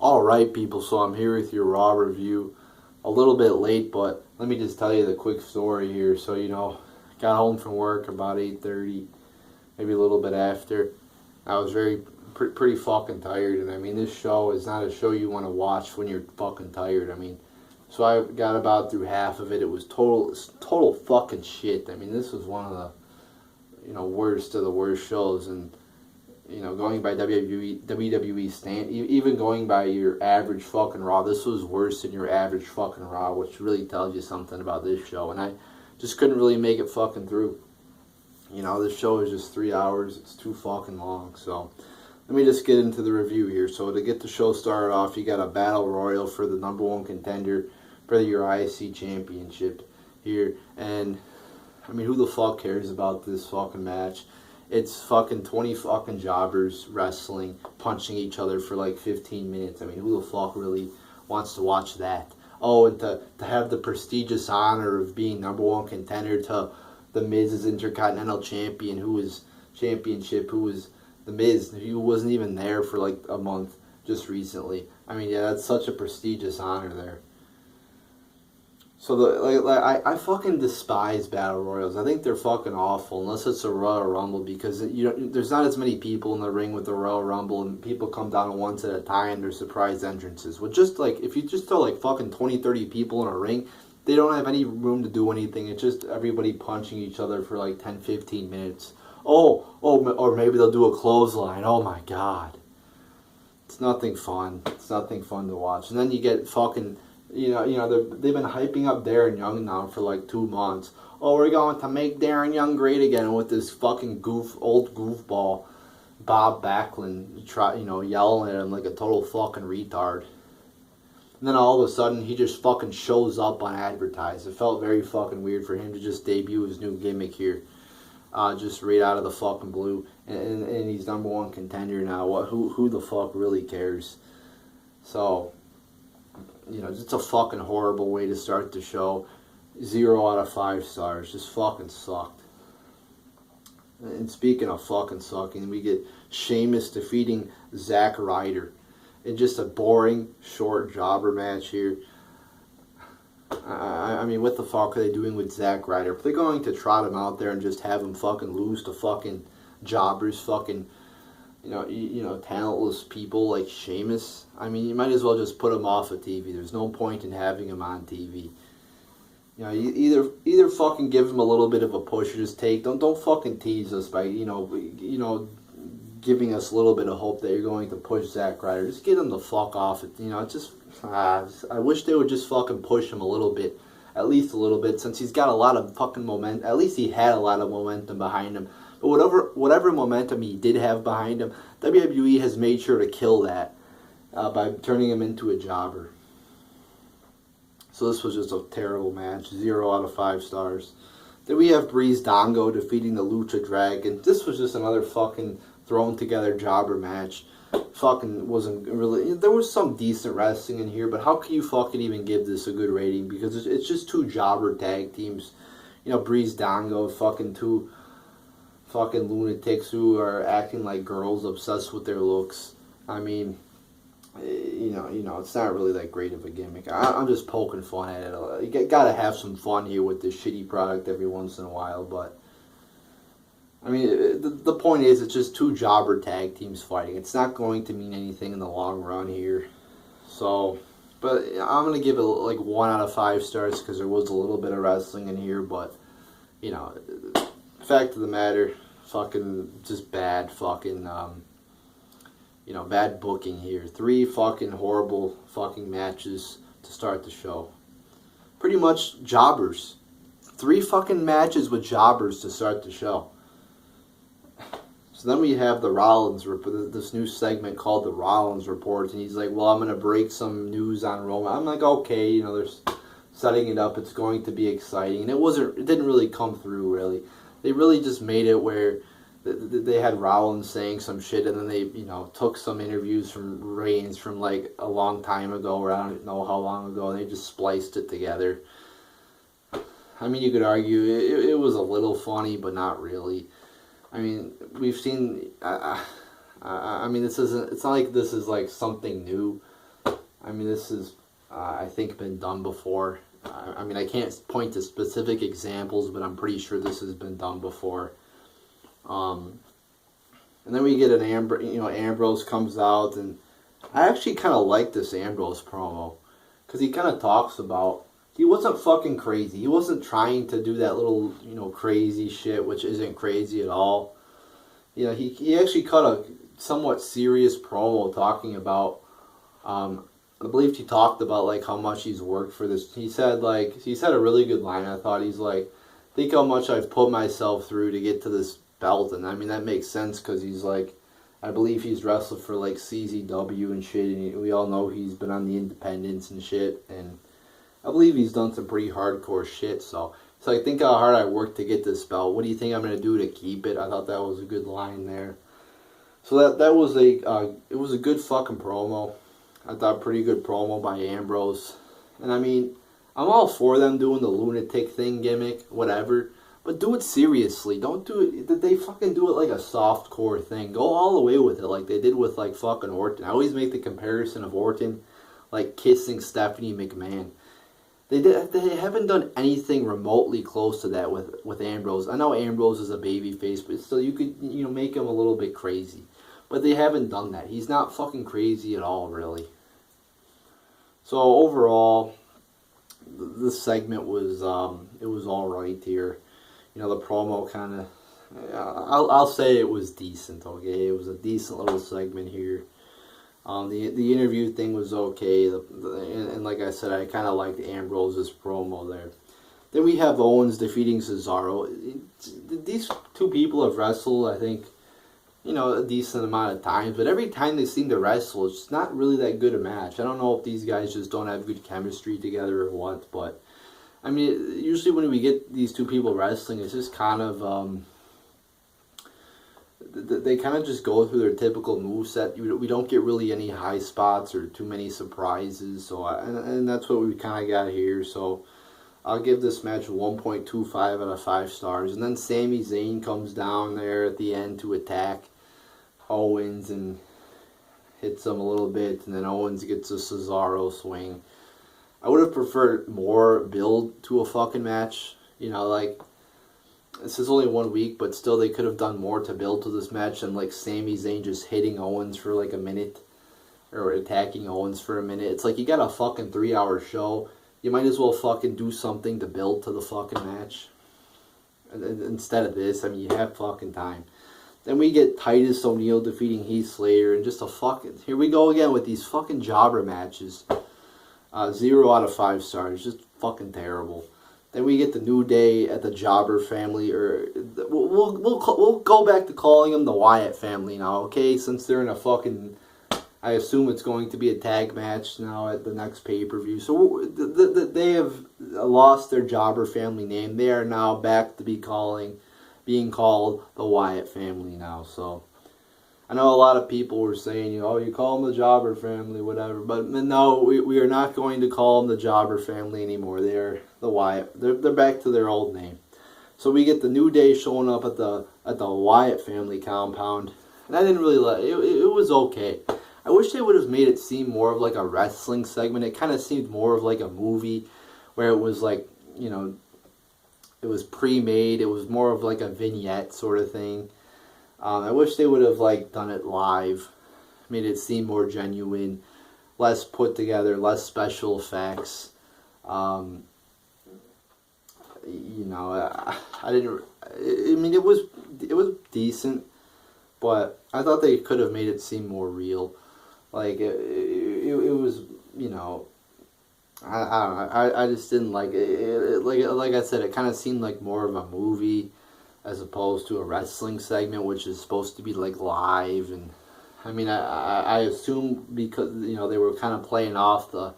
Alright, people, so I'm here with your Raw review. A little bit late, but let me just tell you the quick story here. So, got home from work about 8:30, maybe a little bit after. I was pretty fucking tired, and I mean, this show is not a show you want to watch when you're fucking tired. I mean, so I got about through half of it. It was total fucking shit. I mean, this was one of the, worst of the worst shows, and going by WWE even going by your average fucking Raw, this was worse than your average fucking Raw, which really tells you something about this show. And I just couldn't really make it fucking through. This show is just 3 hours. It's too fucking long. So let me just get into the review here. So to get the show started off, you got a battle royal for the number one contender for your IC championship here. And I mean, who the fuck cares about this fucking match? It's fucking 20 fucking jobbers wrestling, punching each other for like 15 minutes. I mean, who the fuck really wants to watch that? Oh, and to have the prestigious honor of being number one contender to the Miz's Intercontinental Champion, who was the Miz, who wasn't even there for like a month just recently. I mean, yeah, that's such a prestigious honor there. So I fucking despise battle royals. I think they're fucking awful unless it's a Royal Rumble, because there's not as many people in the ring with the Royal Rumble, and people come down once at a time. They're surprise entrances. With just if you just throw like fucking 20, 30 people in a ring, they don't have any room to do anything. It's just everybody punching each other for like 10, 15 minutes. Or maybe they'll do a clothesline. Oh my god, it's nothing fun. It's nothing fun to watch. And then you get fucking. They've been hyping up Darren Young now for like 2 months. Oh, we're going to make Darren Young great again with this fucking old goofball, Bob Backlund, yelling at him like a total fucking retard. And then all of a sudden, he just fucking shows up on advertised. It felt very fucking weird for him to just debut his new gimmick here, just right out of the fucking blue. And he's number one contender now. Who the fuck really cares? So. It's a fucking horrible way to start the show. 0 out of 5 stars. Just fucking sucked. And speaking of fucking sucking, we get Sheamus defeating Zack Ryder in just a boring, short jobber match here. I mean, what the fuck are they doing with Zack Ryder? If they're going to trot him out there and just have him fucking lose to fucking jobbers, fucking... talentless people like Sheamus. I mean, you might as well just put him off of TV. There's no point in having him on TV. You either fucking give him a little bit of a push or just take. Don't fucking tease us by giving us a little bit of hope that you're going to push Zack Ryder. Just get him the fuck off it. I wish they would just fucking push him a little bit, at least a little bit, since he's got a lot of fucking momentum. At least he had a lot of momentum behind him. But whatever momentum he did have behind him, WWE has made sure to kill that by turning him into a jobber. So this was just a terrible match. 0 out of 5 stars. Then we have Breeze Dongo defeating the Lucha Dragon. This was just another fucking thrown together jobber match. Fucking wasn't really... There was some decent wrestling in here, but how can you fucking even give this a good rating? Because it's just two jobber tag teams. Breeze Dongo, fucking two... fucking lunatics who are acting like girls, obsessed with their looks. I mean, it's not really that great of a gimmick. I'm just poking fun at it. You gotta have some fun here with this shitty product every once in a while, but I mean, the point is, it's just two jobber tag teams fighting. It's not going to mean anything in the long run here. So, but I'm gonna give it like 1 out of 5 stars because there was a little bit of wrestling in here, but fact of the matter, fucking just bad fucking, bad booking here. 3 fucking horrible fucking matches to start the show. Pretty much jobbers. 3 fucking matches with jobbers to start the show. So then we have the Rollins report, this new segment called the Rollins Report, and he's like, well, I'm going to break some news on Roman. I'm like, okay, they're setting it up. It's going to be exciting. And it didn't really come through, really. They really just made it where they had Rollins saying some shit, and then they, took some interviews from Reigns from like a long time ago, or I don't know how long ago, and they just spliced it together. I mean, you could argue it was a little funny, but not really. I mean, we've seen. I mean, it's not like this is like something new. I mean, this is, I think, been done before. I mean, I can't point to specific examples, but I'm pretty sure this has been done before. And then we get an Ambrose comes out, and I actually kind of like this Ambrose promo, because he kind of talks about, he wasn't fucking crazy. He wasn't trying to do that little, crazy shit, which isn't crazy at all. He actually cut a somewhat serious promo talking about, I believe he talked about, like, how much he's worked for this. He said a really good line, I thought. He's like, think how much I've put myself through to get to this belt. And I mean, that makes sense, because he's like, I believe he's wrestled for like CZW and shit, and we all know he's been on the independents and shit, and I believe he's done some pretty hardcore shit. So like, think how hard I worked to get this belt. What do you think I'm gonna do to keep it? I thought that was a good line there. So that was it was a good fucking promo. I thought pretty good promo by Ambrose, and I mean, I'm all for them doing the lunatic thing gimmick, whatever. But do it seriously. Don't do it. They fucking do it like a softcore thing. Go all the way with it, like they did with like fucking Orton. I always make the comparison of Orton, like kissing Stephanie McMahon. They haven't done anything remotely close to that with Ambrose. I know Ambrose is a babyface, but still, you could make him a little bit crazy. But they haven't done that. He's not fucking crazy at all, really. So overall, this segment was it was all right here. The promo kind of, I'll say it was decent, okay? It was a decent little segment here. The interview thing was okay, and like I said, I kind of liked Ambrose's promo there. Then we have Owens defeating Cesaro. These two people have wrestled, I think, a decent amount of times, but every time they seem to wrestle, it's not really that good a match. I don't know if these guys just don't have good chemistry together or what, but I mean, usually when we get these two people wrestling, it's just kind of, they kind of just go through their typical moveset. We don't get really any high spots or too many surprises, so and that's what we kind of got here. So I'll give this match 1.25 out of 5 stars. And then Sami Zayn comes down there at the end to attack Owens and hits him a little bit, and then Owens gets a Cesaro swing. I would have preferred more build to a fucking match. Like, this is only 1 week, but still they could have done more to build to this match than, like, Sami Zayn just hitting Owens for, like, a minute. Or attacking Owens for a minute. It's like, you got a fucking 3-hour show. You might as well fucking do something to build to the fucking match. And instead of this, I mean, you have fucking time. Then we get Titus O'Neil defeating Heath Slater. And just a fucking... Here we go again with these fucking jobber matches. 0 out of 5 stars. Just fucking terrible. Then we get the New Day at the Jobber family, or we'll go back to calling them the Wyatt family now, okay? Since they're in a fucking, I assume it's going to be a tag match now at the next pay-per-view. So they have lost their Jobber family name. They are now back to being called the Wyatt family now. So I know a lot of people were saying, you call them the Jobber family, whatever. But no, we are not going to call them the Jobber family anymore. They are the Wyatt. They're back to their old name. So we get the New Day showing up at the Wyatt family compound, and I didn't really like it. It was okay. I wish they would have made it seem more of like a wrestling segment. It kind of seemed more of like a movie, where it was like it was pre-made. It was more of like a vignette sort of thing. I wish they would have like done it live, made it seem more genuine, less put together, less special effects. I didn't. I mean, it was decent, but I thought they could have made it seem more real. Like it was, I don't know. I just didn't like it. Like I said, it kind of seemed like more of a movie, as opposed to a wrestling segment, which is supposed to be like live. And I mean, I assume because they were kind of playing off the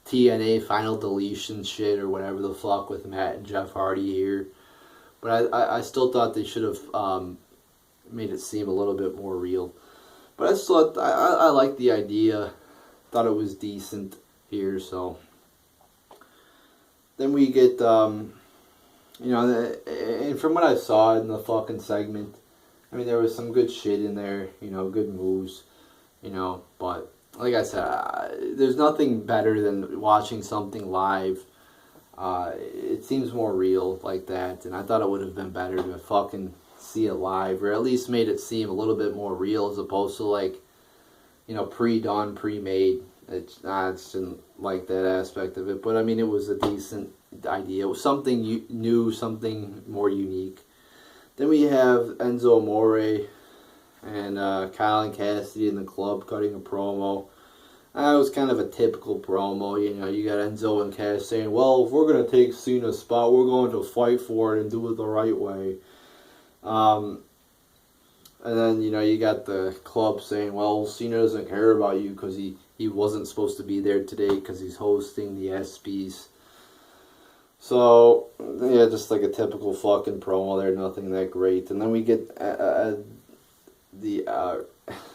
TNA Final Deletion shit or whatever the fuck with Matt and Jeff Hardy here, but I still thought they should have made it seem a little bit more real. But I still I liked the idea, thought it was decent here. So then we get and from what I saw in the fucking segment, I mean, there was some good shit in there, good moves, but like I said, there's nothing better than watching something live. It seems more real like that, and I thought it would have been better to fucking see it live, or at least made it seem a little bit more real as opposed to like, pre-done, pre-made. I just didn't like that aspect of it, but I mean, it was a decent idea. It was something new, something more unique. Then we have Enzo Amore and Colin Cassidy in the club cutting a promo. It was kind of a typical promo. You got Enzo and Cass saying, well, if we're going to take Cena's spot, we're going to fight for it and do it the right way. And then, you got the club saying, well, Cena doesn't care about you because he wasn't supposed to be there today because he's hosting the ESPYs. So, yeah, just like a typical fucking promo there, nothing that great. And then we get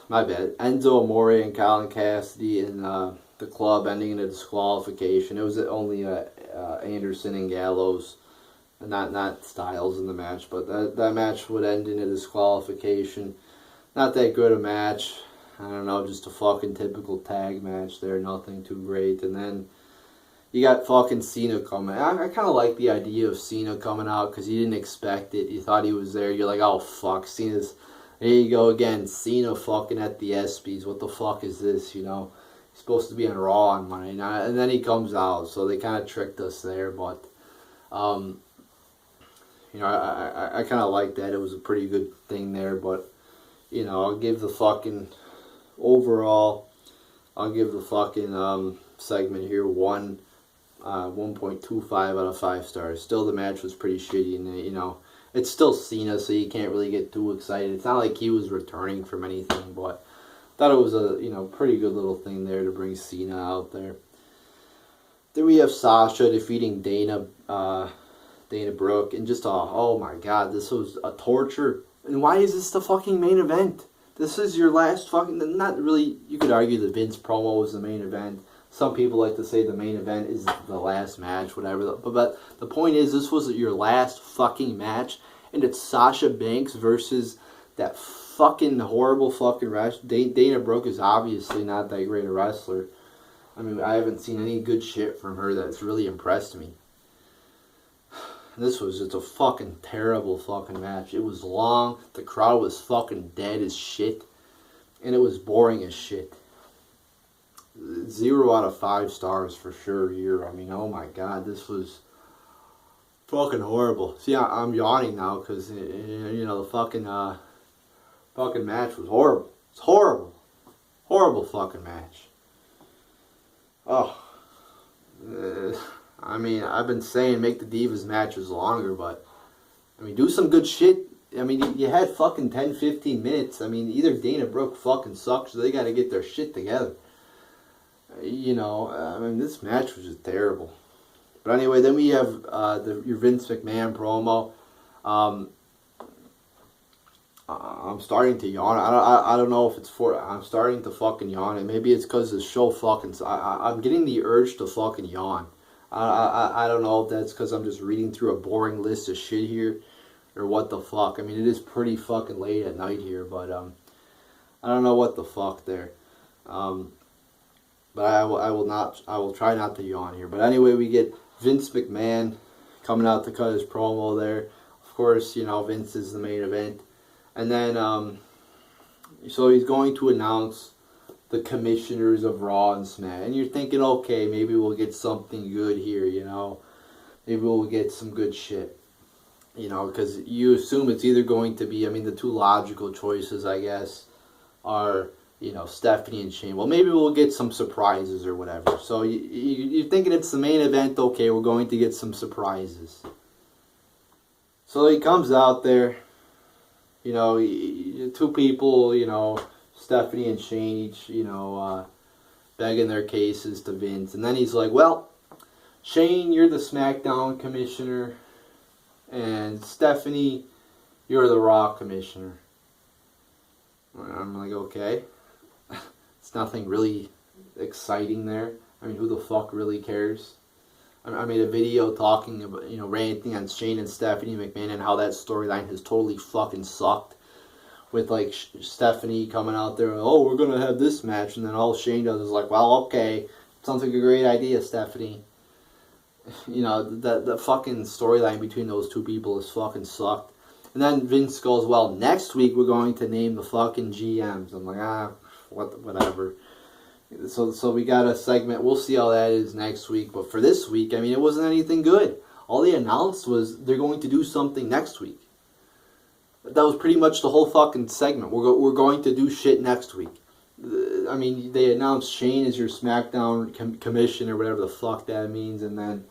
my bad, Enzo Amore and Colin Cassidy in the club ending in a disqualification. It was only Anderson and Gallows, not Styles in the match, but that match would end in a disqualification. Not that good a match. I don't know, just a fucking typical tag match there, nothing too great. And then you got fucking Cena coming. I kind of like the idea of Cena coming out because you didn't expect it. You thought he was there. You're like, oh, fuck, Cena's... There you go again, Cena fucking at the ESPYs. What the fuck is this, He's supposed to be on Raw on Monday night. And then he comes out, so they kind of tricked us there. But, I kind of like that. It was a pretty good thing there. But, I'll give the fucking... Overall, I'll give the fucking segment here 1.25 out of 5 stars. Still, the match was pretty shitty, and it's still Cena, so you can't really get too excited. It's not like he was returning from anything, but I thought it was a pretty good little thing there to bring Cena out there. Then we have Sasha defeating Dana Brooke, and just oh my god, this was a torture. And why is this the fucking main event? This is your last fucking... Not really... You could argue the Vince promo was the main event. Some people like to say the main event is the last match, whatever. But the point is, this was your last fucking match. And it's Sasha Banks versus that fucking horrible fucking wrestler. Dana Brooke is obviously not that great a wrestler. I mean, I haven't seen any good shit from her that's really impressed me. This was just a fucking terrible fucking match. It was long. The crowd was fucking dead as shit. And it was boring as shit. 0 out of 5 stars for sure here. I mean, oh my god, this was fucking horrible. See, I'm yawning now because, the fucking match was horrible. It's horrible. Horrible fucking match. Oh. I mean, I've been saying make the Divas matches longer, but, I mean, do some good shit. I mean, you had fucking 10, 15 minutes. I mean, either Dana Brooke fucking sucks or they got to get their shit together. I mean, this match was just terrible. But anyway, then we have your Vince McMahon promo. I'm starting to yawn. I don't know if it's I'm starting to fucking yawn. And maybe it's because the show fucking... I'm getting the urge to fucking yawn. I don't know if that's because I'm just reading through a boring list of shit here, or what the fuck. I mean, it is pretty fucking late at night here, but I don't know what the fuck there. But I will try not to yawn here. But anyway, we get Vince McMahon coming out to cut his promo there. Of course, Vince is the main event, and then so he's going to announce the commissioners of Raw and Smack. And you're thinking, okay, maybe we'll get something good here, Maybe we'll get some good shit. Because you assume it's either going to be, I mean, the two logical choices, I guess, are, Stephanie and Shane. Well, maybe we'll get some surprises or whatever. So you're thinking it's the main event, okay, we're going to get some surprises. So he comes out there, two people, Stephanie and Shane each, begging their cases to Vince. And then he's like, well, Shane, you're the SmackDown commissioner. And Stephanie, you're the Raw commissioner. I'm like, okay. It's nothing really exciting there. I mean, who the fuck really cares? I made a video talking about, ranting on Shane and Stephanie McMahon and how that storyline has totally fucking sucked. with like Stephanie coming out there, oh, we're gonna have this match, and then all Shane does is like, well, okay, sounds like a great idea, Stephanie. You know, the fucking storyline between those two people is fucking sucked. And then Vince goes, well, next week we're going to name the fucking GMs. I'm like, whatever. So we got a segment. We'll see how that is next week. But for this week, I mean, it wasn't anything good. All they announced was they're going to do something next week. That was pretty much the whole fucking segment. We're going to do shit next week. I mean, they announced Shane as your SmackDown commissioner, whatever the fuck that means, and then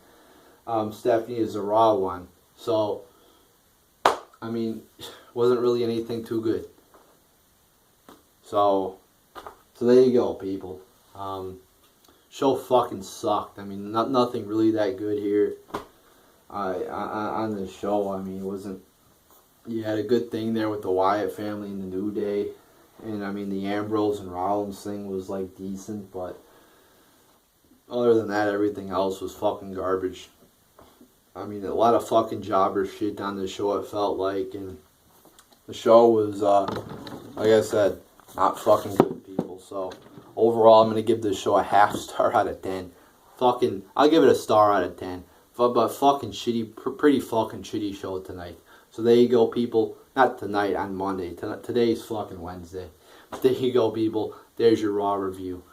Stephanie is the Raw one. So, I mean, wasn't really anything too good. So there you go, people. Show fucking sucked. I mean, nothing really that good here on the show. I mean, it wasn't. You had a good thing there with the Wyatt family and the New Day. And, I mean, the Ambrose and Rollins thing was, like, decent. But other than that, everything else was fucking garbage. I mean, a lot of fucking jobber shit on the show, it felt like. And the show was, like I said, not fucking good, people. So, overall, I'm going to give this show a half star out of 10. Fucking, I'll give it a star out of 10. But fucking shitty, pretty fucking shitty show tonight. So there you go, people. Not tonight, on Monday. Today's fucking Wednesday. There you go, people. There's your Raw review.